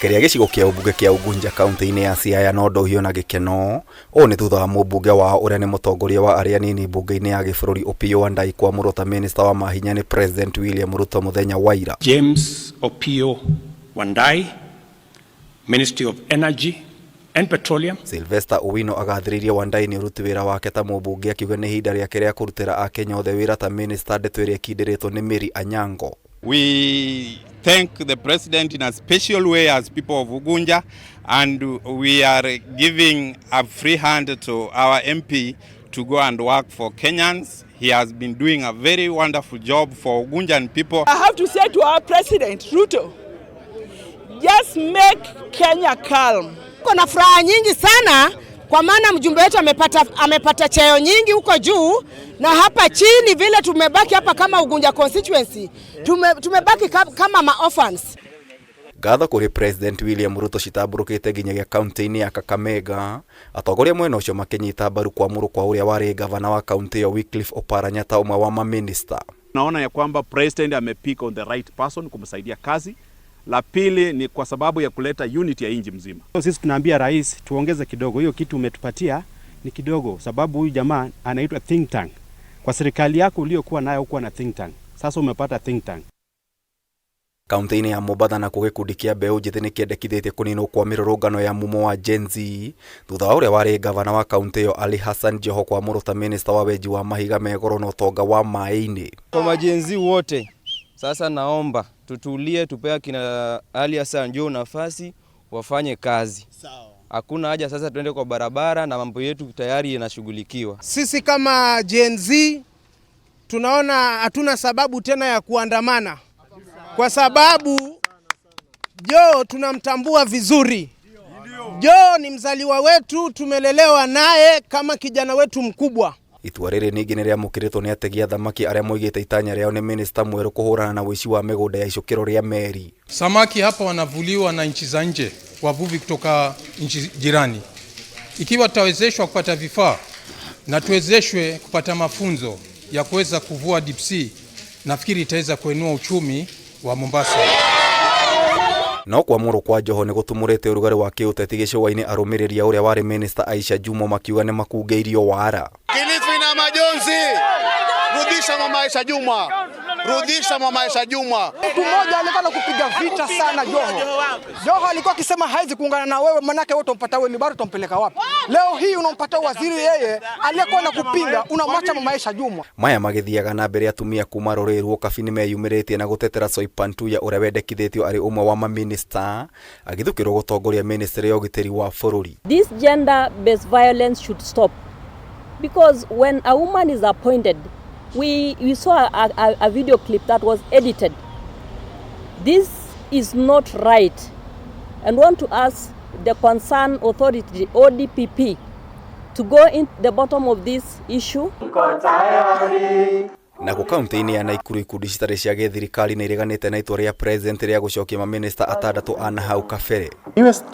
Kiria gicigo kia ubunge kia Ugunja kaunti-ini ya Siaya no ndohio na gikeno o ni thutha wa mũmbunge wao uria ni mũtongoria wa aria nini bunge-ini ya gĩbũrũri Opiyo Wandayi kwamũrwo ta minister wa mahinya ni President William Ruto muthenya wa ira. James Opiyo Wandayi, Ministry of Energy and Petroleum. Sylvester Owino agathiririe Wandayi ni uruti wira wake ta mũmbunge akiuga ni hinda riake ria kurutira Akenya othe wira ta minister ndeto iria kindiritwo ni Mary Anyango. We thank the president in a special way as people of Ugunja, and we are giving a free hand to our MP to go and work for Kenyans. He has been doing a very wonderful job for Ugunjan people. I have to say to our president Ruto, just make Kenya calm. Kuna furaha nyingi sana kwa maana mjumbe wetu amepata cheo nyingi huko juu, na hapa chini vile tumebaki hapa kama Ugunja constituency tumebaki kama ma-orphans. Gatha kuri President William Ruto citamburukite nginyagia kaunti-ini ya Kakamega, atongoria mwena ucio makinyita mbaru kwamũrwo kwa uria wari gavana wa kaunti ya Wycliffe Oparanya ta umwe wa ma-minister. Naona ya kwamba president amepick on the right person kumsaidia kazi. La pili ni kwa sababu ya kuleta unity ya nchi mzima. Sisi tunaambia rais tuongeze kidogo, hiyo kitu umetupatia ni kidogo, sababu huyu jamaa anaitwa think tank. Kwa serikali yako uliyokuwa nayo huko na think tank, sasa umepata think tank. Kaunti-ini ya Mombasa na gikundi kia mbeũ njĩthĩ nĩ kĩendekithĩtie kũninwo kwa mĩrũrũngano ya mumo wa Gen Z thutha wa ũrĩa warĩ gavana wa kaunti ĩyo Ali Hassan Joho kwamũrwo ta minister wa wenji wa mahiga megoro na ũtonga wa maĩ-inĩ. Kwa Gen Z wote sasa naomba tutulie, tupea kina Ali Hassan Joho nafasi wafanye kazi. Hakuna haja sasa tuende kwa barabara na mambo yetu tayari yanashughulikiwa. Sisi kama Gen Z tunaona hatuna sababu tena ya kuandamana, kwa sababu Joho tunamtambua vizuri. Joho ni mzaliwa wetu, tumelelewa naye kama kijana wetu mkubwa. Itua rĩrĩ ningĩ nĩ rĩamũkĩrĩtwo nĩ ategi a thamaki arĩa moigĩte itanya rĩao nĩ minister mwerũ kũhũrana na ũici wa mĩgũnda ya icukĩro rĩa meri. Samaki hapa wanavuliwa na nchi za nje, wavuvi kutoka nchi jirani. Ikiwa tutawezeshwa kupata vifaa na tuwezeshwe kupata mafunzo ya kuweza kuvua deep sea, nafikiri itaweza kuinua uchumi wa Mombasa. No kwamũrwo kwa Joho nĩ gũtumũrĩte ũrugarĩ wa kĩũteti gĩcũa-inĩ arũmĩrĩria ũrĩa warĩ minister Aisha Jumwa makiuga nĩ makungĩirio wara. Kilifi na majonzi, rudisha mama Aisha Jumwa, rudisha mama Aisha Jumwa. Mtu mmoja alikuwa anakupiga vita sana Joho. Joho alikuwa akisema haizi kuungana na wewe, manake wewe utompata wewe Mibaru utompeleka wapi? Leo hii unampata waziri yeye aliyekuwa anakupinga, unamwacha mama Aisha Jumwa. Maya magĩthiaga na mbere atumia kuma rũrĩrĩ rwa Kabi nĩmeyumĩrĩtie na gũtetera Soipan Tuya ũrĩa wendekithĩtio arĩ ũmwe wa ma-minister agĩthukĩrwo gũtongoria ministry ya ũgitĩri wa bũrũri. This gender-based violence should stop, because when a woman is appointed, we saw a video clip that was edited. This is not right, and want to ask the concerned authority, ODPP, to go in the bottom of this issue. Na kaunti-ini ya Nakuru ikundi citarĩ cia gĩthirikari nĩ ireganĩte na itua rĩa president rĩa gũcokia ma-minister atandatũ a nahau kabere. Newest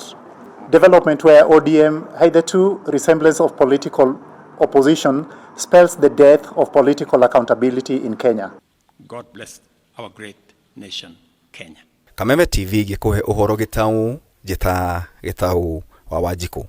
development where ODM hitherto resemblance of political opposition spells the death of political accountability in Kenya. God bless our great nation, Kenya. Kameme TV gĩkũhe ũhoro gĩtaũ njĩta gĩtaũ wa Wanjikũ.